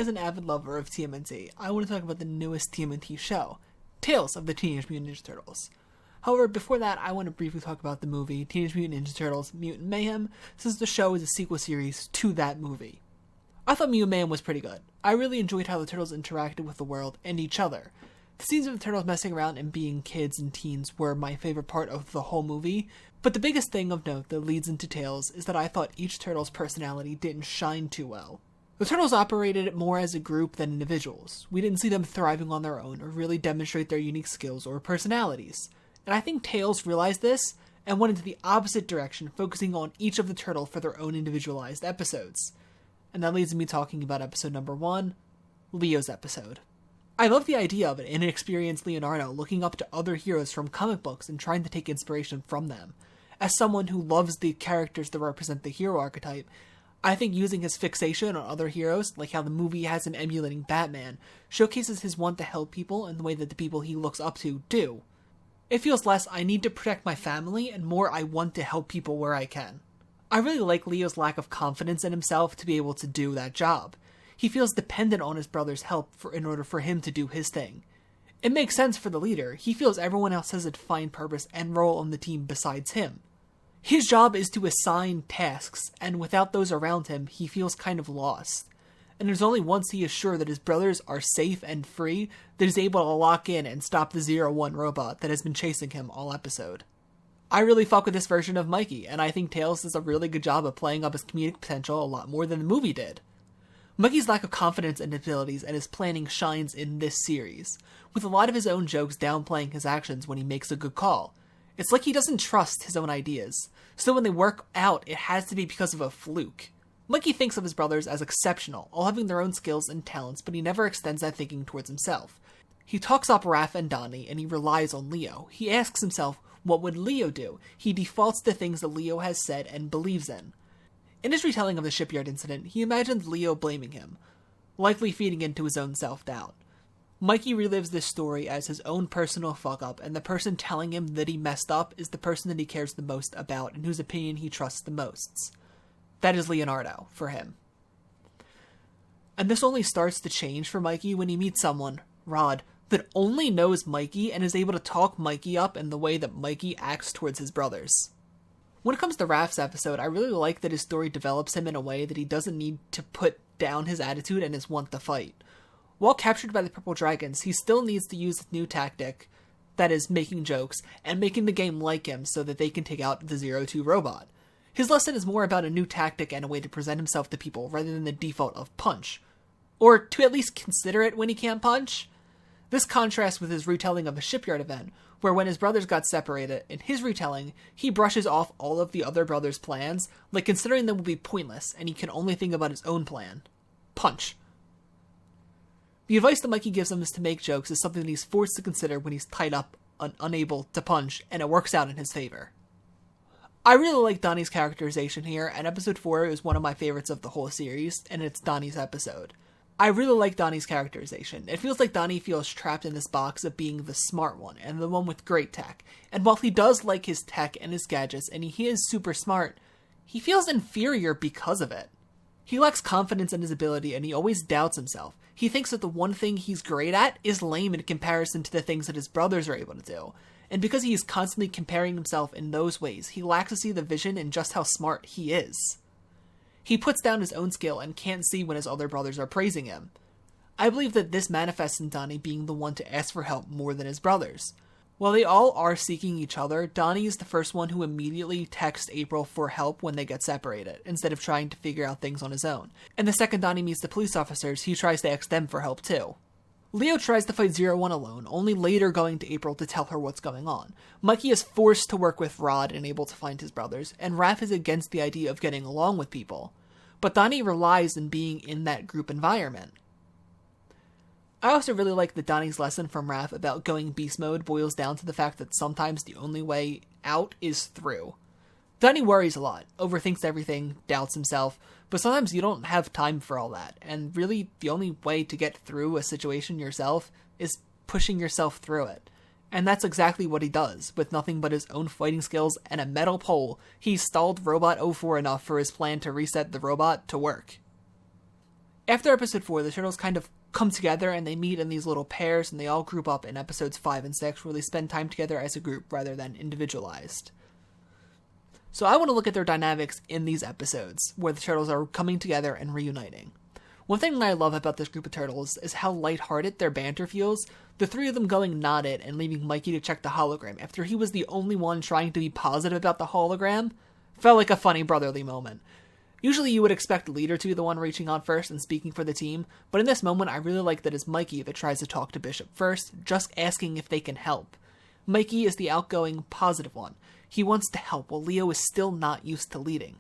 as an avid lover of TMNT, I want to talk about the newest TMNT show, Tales of the Teenage Mutant Ninja Turtles. However, before that, I want to briefly talk about the movie Teenage Mutant Ninja Turtles Mutant Mayhem, since the show is a sequel series to that movie. I thought Mutant Mayhem was pretty good. I really enjoyed how the Turtles interacted with the world and each other. The scenes of the Turtles messing around and being kids and teens were my favorite part of the whole movie, but the biggest thing of note that leads into Tales is that I thought each Turtle's personality didn't shine too well. The Turtles operated more as a group than individuals. We didn't see them thriving on their own or really demonstrate their unique skills or personalities. And I think Tales realized this and went into the opposite direction, focusing on each of the Turtle for their own individualized episodes. And that leads me talking about episode number 1, Leo's episode. I love the idea of an inexperienced Leonardo looking up to other heroes from comic books and trying to take inspiration from them. As someone who loves the characters that represent the hero archetype, I think using his fixation on other heroes, like how the movie has him emulating Batman, showcases his want to help people in the way that the people he looks up to do. It feels less I need to protect my family and more I want to help people where I can. I really like Leo's lack of confidence in himself to be able to do that job. He feels dependent on his brother's help in order for him to do his thing. It makes sense for the leader. He feels everyone else has a defined purpose and role on the team besides him. His job is to assign tasks, and without those around him, he feels kind of lost. And there's only once he is sure that his brothers are safe and free that he's able to lock in and stop the 0-1 robot that has been chasing him all episode. I really fuck with this version of Mikey, and I think Tails does a really good job of playing up his comedic potential a lot more than the movie did. Mikey's lack of confidence in his abilities and his planning shines in this series, with a lot of his own jokes downplaying his actions when he makes a good call. It's like he doesn't trust his own ideas, so when they work out, it has to be because of a fluke. Mikey thinks of his brothers as exceptional, all having their own skills and talents, but he never extends that thinking towards himself. He talks up Raph and Donnie, and he relies on Leo. He asks himself, what would Leo do? He defaults to things that Leo has said and believes in. In his retelling of the shipyard incident, he imagines Leo blaming him, likely feeding into his own self-doubt. Mikey relives this story as his own personal fuck-up, and the person telling him that he messed up is the person that he cares the most about and whose opinion he trusts the most. That is Leonardo, for him. And this only starts to change for Mikey when he meets someone, Rod, that only knows Mikey and is able to talk Mikey up in the way that Mikey acts towards his brothers. When it comes to Raph's episode, I really like that his story develops him in a way that he doesn't need to put down his attitude and his want to fight. While captured by the Purple Dragons, he still needs to use his new tactic, that is, making jokes, and making the game like him so that they can take out the 0-2 robot. His lesson is more about a new tactic and a way to present himself to people rather than the default of punch. Or to at least consider it when he can't punch. This contrasts with his retelling of the shipyard event, where when his brothers got separated, in his retelling, he brushes off all of the other brothers' plans, like considering them will be pointless, and he can only think about his own plan. Punch. The advice that Mikey gives him is to make jokes is something that he's forced to consider when he's tied up and unable to punch, and it works out in his favor. I really like Donnie's characterization here, and episode 4 is one of my favorites of the whole series, and it's Donnie's episode. I really like Donnie's characterization. It feels like Donnie feels trapped in this box of being the smart one, and the one with great tech. And while he does like his tech and his gadgets, and he is super smart, he feels inferior because of it. He lacks confidence in his ability, and he always doubts himself. He thinks that the one thing he's great at is lame in comparison to the things that his brothers are able to do. And because he is constantly comparing himself in those ways, he lacks to see the vision in just how smart he is. He puts down his own skill and can't see when his other brothers are praising him. I believe that this manifests in Donnie being the one to ask for help more than his brothers. While they all are seeking each other, Donnie is the first one who immediately texts April for help when they get separated, instead of trying to figure out things on his own. And the second Donnie meets the police officers, he tries to ask them for help too. Leo tries to fight 0-1 alone, only later going to April to tell her what's going on. Mikey is forced to work with Rod and able to find his brothers, and Raph is against the idea of getting along with people. But Donnie relies on being in that group environment. I also really like that Donnie's lesson from Raph about going beast mode boils down to the fact that sometimes the only way out is through. Donnie worries a lot, overthinks everything, doubts himself, but sometimes you don't have time for all that, and really the only way to get through a situation yourself is pushing yourself through it. And that's exactly what he does. With nothing but his own fighting skills and a metal pole, he stalled Robot 04 enough for his plan to reset the robot to work. After episode 4, the turtles kind of come together and they meet in these little pairs, and they all group up in episodes 5 and 6, where they spend time together as a group rather than individualized. So I want to look at their dynamics in these episodes, where the turtles are coming together and reuniting. One thing that I love about this group of turtles is how lighthearted their banter feels, the three of them going not it and leaving Mikey to check the hologram after he was the only one trying to be positive about the hologram, felt like a funny brotherly moment. Usually you would expect the leader to be the one reaching out first and speaking for the team, but in this moment I really like that it's Mikey that tries to talk to Bishop first, just asking if they can help. Mikey is the outgoing, positive one. He wants to help, while Leo is still not used to leading.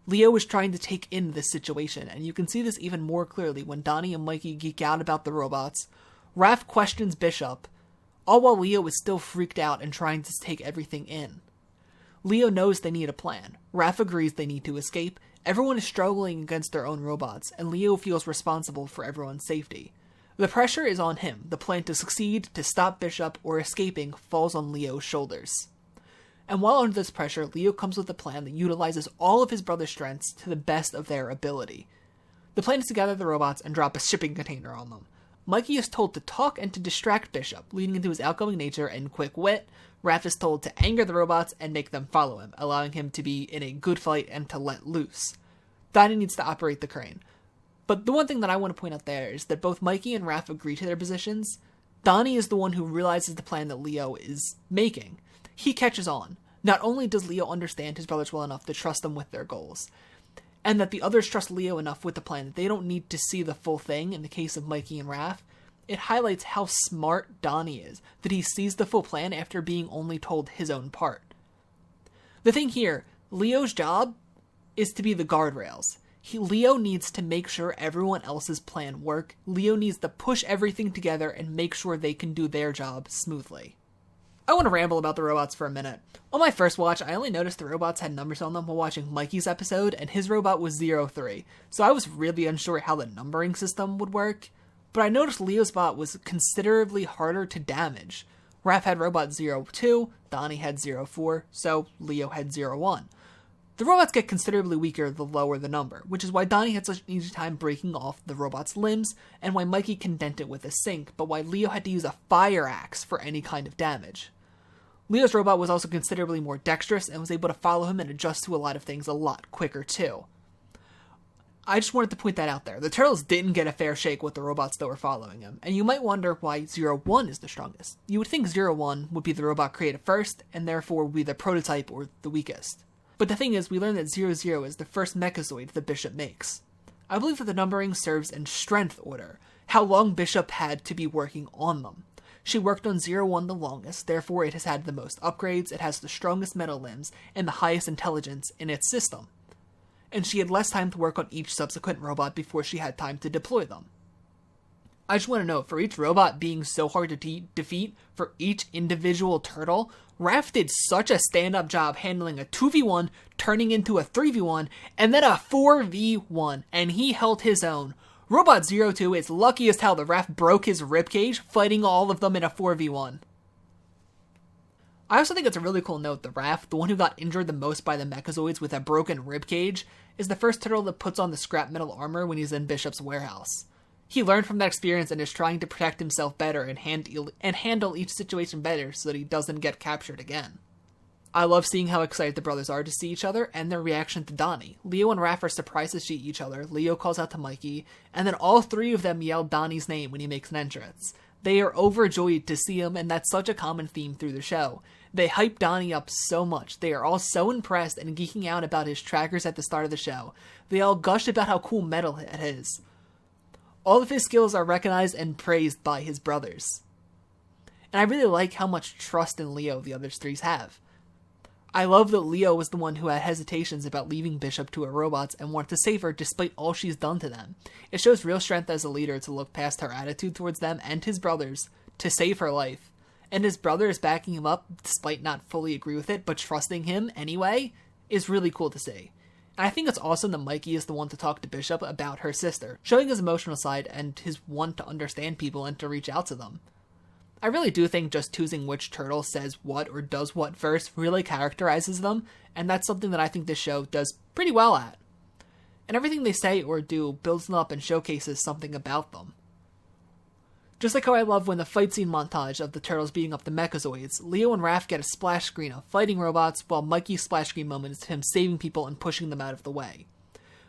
Leo is trying to take in this situation, and you can see this even more clearly when Donnie and Mikey geek out about the robots. Raph questions Bishop, all while Leo is still freaked out and trying to take everything in. Leo knows they need a plan. Raph agrees they need to escape. Everyone is struggling against their own robots, and Leo feels responsible for everyone's safety. The pressure is on him. The plan to succeed, to stop Bishop, or escaping falls on Leo's shoulders. And while under this pressure, Leo comes with a plan that utilizes all of his brother's strengths to the best of their ability. The plan is to gather the robots and drop a shipping container on them. Mikey is told to talk and to distract Bishop, leading into his outgoing nature and quick wit. Raph is told to anger the robots and make them follow him, allowing him to be in a good fight and to let loose. Donnie needs to operate the crane. But the one thing that I want to point out there is that both Mikey and Raph agree to their positions. Donnie is the one who realizes the plan that Leo is making. He catches on. Not only does Leo understand his brothers well enough to trust them with their goals, and that the others trust Leo enough with the plan that they don't need to see the full thing in the case of Mikey and Raph, it highlights how smart Donnie is, that he sees the full plan after being only told his own part. The thing here, Leo's job is to be the guardrails. Leo needs to make sure everyone else's plan work. Leo needs to push everything together and make sure they can do their job smoothly. I want to ramble about the robots for a minute. On my first watch, I only noticed the robots had numbers on them while watching Mikey's episode, and his robot was 03, so I was really unsure how the numbering system would work. But I noticed Leo's bot was considerably harder to damage. Raph had robot 02, Donnie had 04, so Leo had 01. The robots get considerably weaker the lower the number, which is why Donnie had such an easy time breaking off the robot's limbs, and why Mikey can dent it with a sink, but why Leo had to use a fire axe for any kind of damage. Leo's robot was also considerably more dexterous and was able to follow him and adjust to a lot of things a lot quicker too. I just wanted to point that out there. The turtles didn't get a fair shake with the robots that were following him, and you might wonder why 01 is the strongest. You would think 01 would be the robot created first, and therefore would be the prototype or the weakest. But the thing is, we learned that 00 is the first Mechazoid that Bishop makes. I believe that the numbering serves in strength order, how long Bishop had to be working on them. She worked on 01 the longest, therefore it has had the most upgrades, it has the strongest metal limbs, and the highest intelligence in its system. And she had less time to work on each subsequent robot before she had time to deploy them. I just want to note, for each robot being so hard to defeat, for each individual turtle, Raph did such a stand-up job handling a 2v1, turning into a 3v1, and then a 4v1, and he held his own. Robot 02 is lucky as hell that Raph broke his ribcage, fighting all of them in a 4v1. I also think it's a really cool note that Raph, the one who got injured the most by the Mechazoids with a broken ribcage, is the first turtle that puts on the scrap metal armor when he's in Bishop's warehouse. He learned from that experience and is trying to protect himself better and handle each situation better so that he doesn't get captured again. I love seeing how excited the brothers are to see each other and their reaction to Donnie. Leo and Raph are surprised to see each other, Leo calls out to Mikey, and then all three of them yell Donnie's name when he makes an entrance. They are overjoyed to see him, and that's such a common theme through the show. They hype Donnie up so much. They are all so impressed and geeking out about his trackers at the start of the show. They all gush about how cool metal it is. All of his skills are recognized and praised by his brothers. And I really like how much trust in Leo the other threes have. I love that Leo was the one who had hesitations about leaving Bishop to her robots and wanted to save her despite all she's done to them. It shows real strength as a leader to look past her attitude towards them and his brothers to save her life. And his brother is backing him up despite not fully agree with it, but trusting him anyway is really cool to see. And I think it's awesome that Mikey is the one to talk to Bishop about her sister, showing his emotional side and his want to understand people and to reach out to them. I really do think just choosing which turtle says what or does what first really characterizes them, and that's something that I think this show does pretty well at. and everything they say or do builds them up and showcases something about them. Just like how I love when the fight scene montage of the turtles beating up the Mechazoids, Leo and Raph get a splash screen of fighting robots, while Mikey's splash screen moment is him saving people and pushing them out of the way.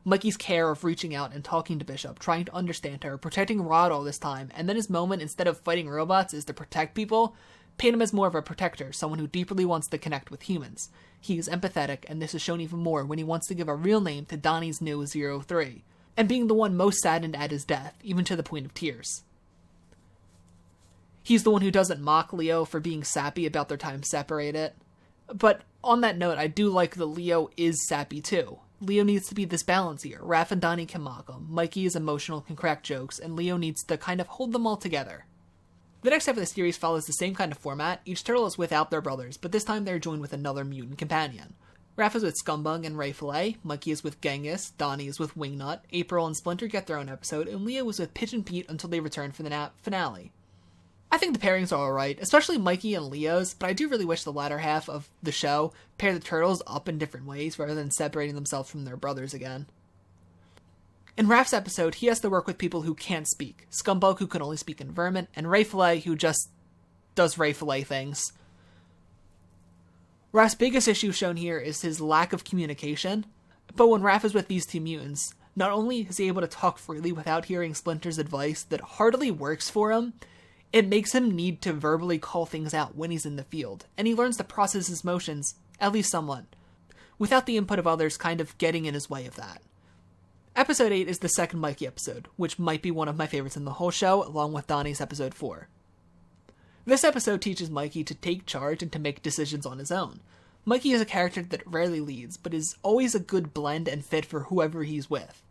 Mikey's care of reaching out and talking to Bishop, trying to understand her, protecting Rod all this time, and then his moment, instead of fighting robots, is to protect people, paint him as more of a protector, someone who deeply wants to connect with humans. He is empathetic, and this is shown even more when he wants to give a real name to Donnie's new 03, and being the one most saddened at his death, even to the point of tears. He's the one who doesn't mock Leo for being sappy about their time separated. But on that note, I do like that Leo is sappy too. Leo needs to be this balance here. Raph and Donnie can mock him, Mikey is emotional, can crack jokes, and Leo needs to kind of hold them all together. The next half of the series follows the same kind of format. Each turtle is without their brothers, but this time they're joined with another mutant companion. Raph is with Scumbug and Ray Fillet, Mikey is with Genghis, Donnie is with Wingnut, April and Splinter get their own episode, and Leo is with Pitch and Pete until they return for the finale. I think the pairings are alright, especially Mikey and Leo's, but I do really wish the latter half of the show paired the turtles up in different ways rather than separating themselves from their brothers again. In Raph's episode, he has to work with people who can't speak. Scumbug, who can only speak in vermin, and Ray Fillet, who just does Ray Fillet things. Raph's biggest issue shown here is his lack of communication, but when Raph is with these two mutants, not only is he able to talk freely without hearing Splinter's advice that hardly works for him, it makes him need to verbally call things out when he's in the field, and he learns to process his emotions, at least somewhat, without the input of others kind of getting in his way of that. Episode 8 is the second Mikey episode, which might be one of my favorites in the whole show, along with Donnie's episode 4. This episode teaches Mikey to take charge and to make decisions on his own. Mikey is a character that rarely leads, but is always a good blend and fit for whoever he's with.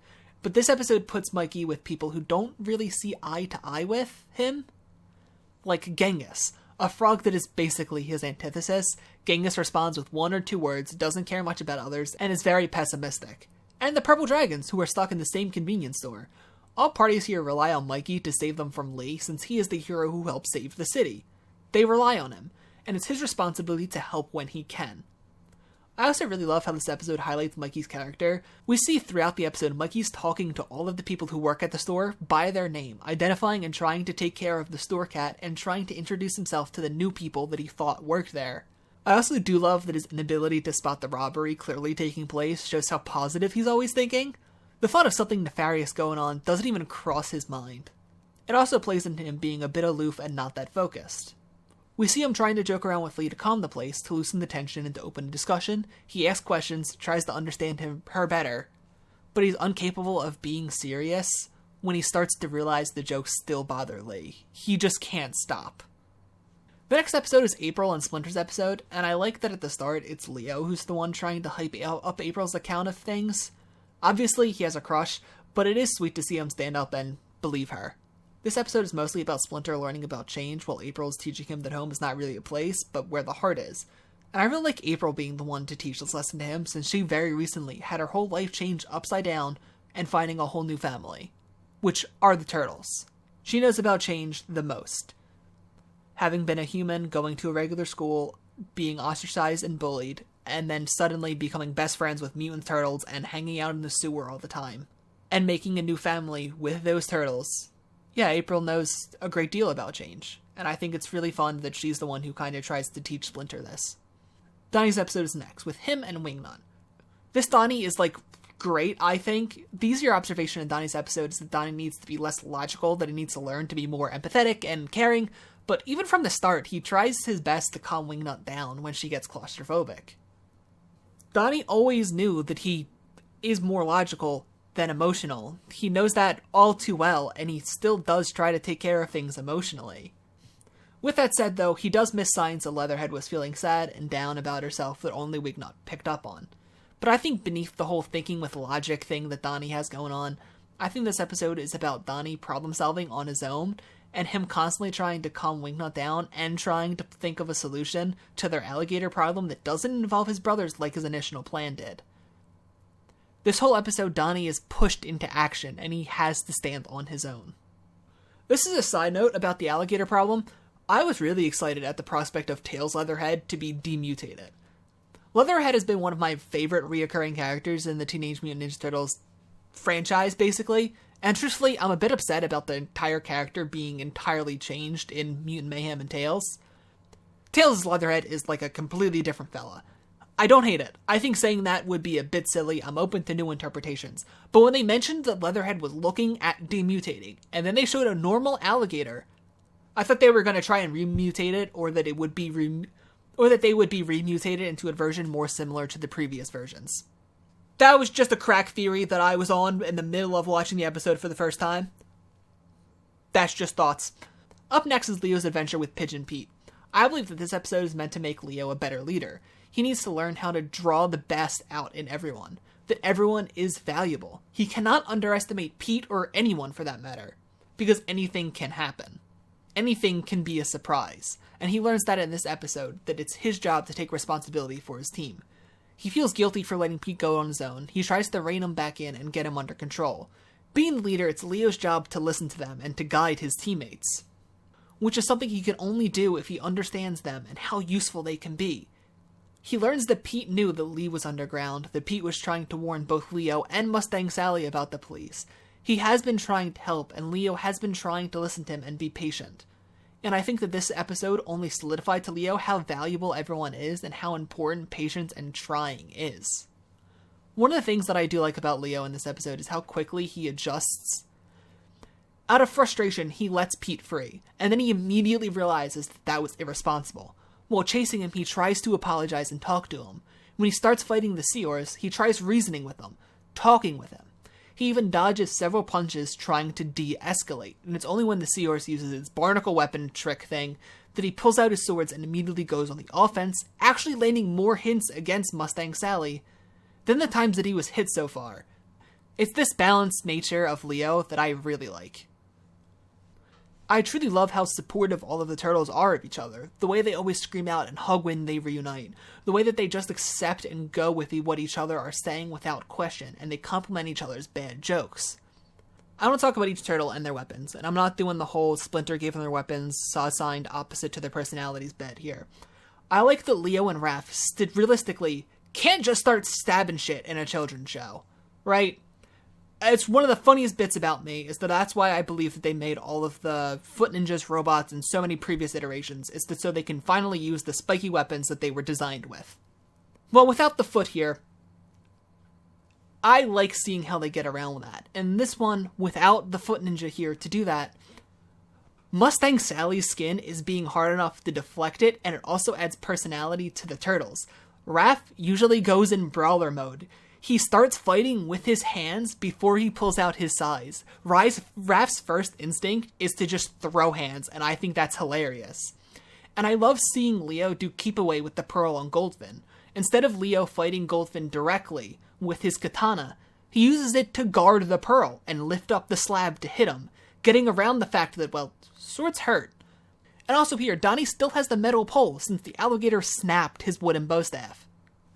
But this episode puts Mikey with people who don't really see eye to eye with him. Like Genghis, a frog that is basically his antithesis. Genghis responds with 1 or 2 words, doesn't care much about others, and is very pessimistic. And the Purple Dragons, who are stuck in the same convenience store. All parties here rely on Mikey to save them from Lee, since he is the hero who helped save the city. They rely on him, and it's his responsibility to help when he can. I also really love how this episode highlights Mikey's character. We see throughout the episode Mikey's talking to all of the people who work at the store by their name, identifying and trying to take care of the store cat and trying to introduce himself to the new people that he thought worked there. I also do love that his inability to spot the robbery clearly taking place shows how positive he's always thinking. The thought of something nefarious going on doesn't even cross his mind. It also plays into him being a bit aloof and not that focused. We see him trying to joke around with Lee to calm the place, to loosen the tension and to open a discussion. He asks questions, tries to understand her better, but he's incapable of being serious when he starts to realize the jokes still bother Lee. He just can't stop. The next episode is April and Splinter's episode, and I like that at the start it's Leo who's the one trying to hype up April's account of things. Obviously he has a crush, but it is sweet to see him stand up and believe her. This episode is mostly about Splinter learning about change, while April is teaching him that home is not really a place, but where the heart is. And I really like April being the one to teach this lesson to him, since she very recently had her whole life change upside down and finding a whole new family, which are the turtles. She knows about change the most. Having been a human, going to a regular school, being ostracized and bullied, and then suddenly becoming best friends with mutant turtles and hanging out in the sewer all the time, and making a new family with those turtles. Yeah, April knows a great deal about change, and I think it's really fun that she's the one who kind of tries to teach Splinter this. Donnie's episode is next, with him and Wingnut. This Donnie is, great, I think. The easier observation in Donnie's episode is that Donnie needs to be less logical, that he needs to learn to be more empathetic and caring, but even from the start, he tries his best to calm Wingnut down when she gets claustrophobic. Donnie always knew that he is more logical than emotional. He knows that all too well, and he still does try to take care of things emotionally. With that said, though, he does miss signs that Leatherhead was feeling sad and down about herself that only Wingnut picked up on. But I think beneath the whole thinking with logic thing that Donnie has going on, I think this episode is about Donnie problem solving on his own, and him constantly trying to calm Wingnut down and trying to think of a solution to their alligator problem that doesn't involve his brothers like his initial plan did. This whole episode, Donnie is pushed into action, and he has to stand on his own. This is a side note about the alligator problem. I was really excited at the prospect of Tails Leatherhead to be demutated. Leatherhead has been one of my favorite reoccurring characters in the Teenage Mutant Ninja Turtles franchise, basically. And truthfully, I'm a bit upset about the entire character being entirely changed in Mutant Mayhem and Tails. Tails' Leatherhead is like a completely different fella. I don't hate it. I think saying that would be a bit silly. I'm open to new interpretations. But when they mentioned that Leatherhead was looking at demutating, and then they showed a normal alligator, I thought they were going to try and remutate it, or that it would be they would be remutated into a version more similar to the previous versions. That was just a crack theory that I was on in the middle of watching the episode for the first time. That's just thoughts. Up next is Leo's adventure with Pigeon Pete. I believe that this episode is meant to make Leo a better leader. He needs to learn how to draw the best out in everyone. That everyone is valuable. He cannot underestimate Pete or anyone for that matter. Because anything can happen. Anything can be a surprise. And he learns that in this episode, that it's his job to take responsibility for his team. He feels guilty for letting Pete go on his own. He tries to rein him back in and get him under control. Being the leader, it's Leo's job to listen to them and to guide his teammates. Which is something he can only do if he understands them and how useful they can be. He learns that Pete knew that Lee was underground, that Pete was trying to warn both Leo and Mustang Sally about the police. He has been trying to help, and Leo has been trying to listen to him and be patient. And I think that this episode only solidified to Leo how valuable everyone is and how important patience and trying is. One of the things that I do like about Leo in this episode is how quickly he adjusts. Out of frustration, he lets Pete free, and then he immediately realizes that was irresponsible. While chasing him, he tries to apologize and talk to him. When he starts fighting the Seors, he tries reasoning with them, talking with him. He even dodges several punches trying to de-escalate, and it's only when the Seors uses his barnacle weapon trick thing that he pulls out his swords and immediately goes on the offense, actually landing more hits against Mustang Sally than the times that he was hit so far. It's this balanced nature of Leo that I really like. I truly love how supportive all of the turtles are of each other, the way they always scream out and hug when they reunite, the way that they just accept and go with what each other are saying without question, and they compliment each other's bad jokes. I want to talk about each turtle and their weapons, and I'm not doing the whole Splinter gave them their weapons, assigned opposite to their personalities bed here. I like that Leo and Raph, realistically, can't just start stabbing shit in a children's show, right? It's one of the funniest bits about me, is that that's why I believe that they made all of the Foot Ninjas robots in so many previous iterations, is that so they can finally use the spiky weapons that they were designed with. Well, without the foot here, I like seeing how they get around with that. And this one, without the Foot Ninja here to do that, Mustang Sally's skin is being hard enough to deflect it, and it also adds personality to the turtles. Raph usually goes in brawler mode. He starts fighting with his hands before he pulls out his sais. Raph's first instinct is to just throw hands, and I think that's hilarious. And I love seeing Leo do keep away with the Pearl on Goldfin. Instead of Leo fighting Goldfin directly with his katana, he uses it to guard the Pearl and lift up the slab to hit him, getting around the fact that, well, swords hurt. And also here, Donnie still has the metal pole since the alligator snapped his wooden bow staff.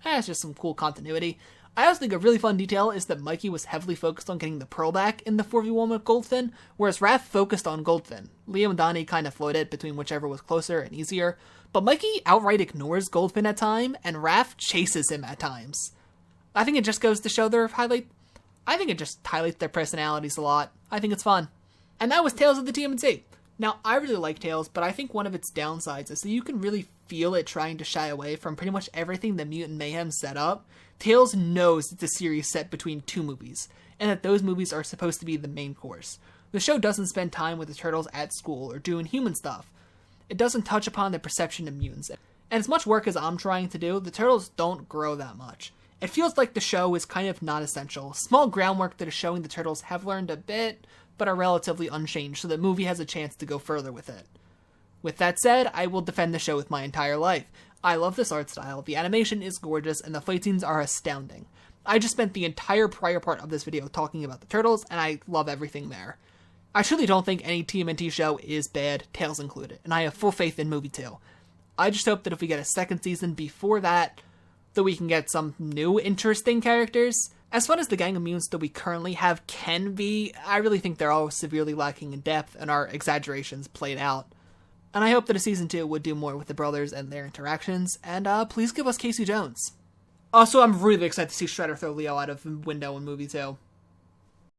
That's just some cool continuity. I also think a really fun detail is that Mikey was heavily focused on getting the Pearl back in the 4v1 with Goldfin, whereas Raph focused on Goldfin. Leo and Donnie kind of floated between whichever was closer and easier, but Mikey outright ignores Goldfin at times, and Raph chases him at times. I think it just goes to show I think it just highlights their personalities a lot. I think it's fun. And that was Tales of the TMNT. Now, I really like Tales, but I think one of its downsides is that you can really feel it trying to shy away from pretty much everything the Mutant Mayhem set up. Tales knows it's a series set between two movies, and that those movies are supposed to be the main course. The show doesn't spend time with the turtles at school or doing human stuff. It doesn't touch upon the perception of mutants. And as much work as I'm trying to do, the turtles don't grow that much. It feels like the show is kind of not essential. Small groundwork that is showing the turtles have learned a bit, but are relatively unchanged, so the movie has a chance to go further with it. With that said, I will defend the show with my entire life. I love this art style, the animation is gorgeous, and the fight scenes are astounding. I just spent the entire prior part of this video talking about the turtles, and I love everything there. I truly don't think any TMNT show is bad, Tales included, and I have full faith in Movie 2. I just hope that if we get a second season before that we can get some new interesting characters. As fun as the gang of mutants that we currently have can be, I really think they're all severely lacking in depth and are exaggerations played out. And I hope that a season 2 would do more with the brothers and their interactions, and please give us Casey Jones. Also, I'm really excited to see Shredder throw Leo out of the window in Movie 2.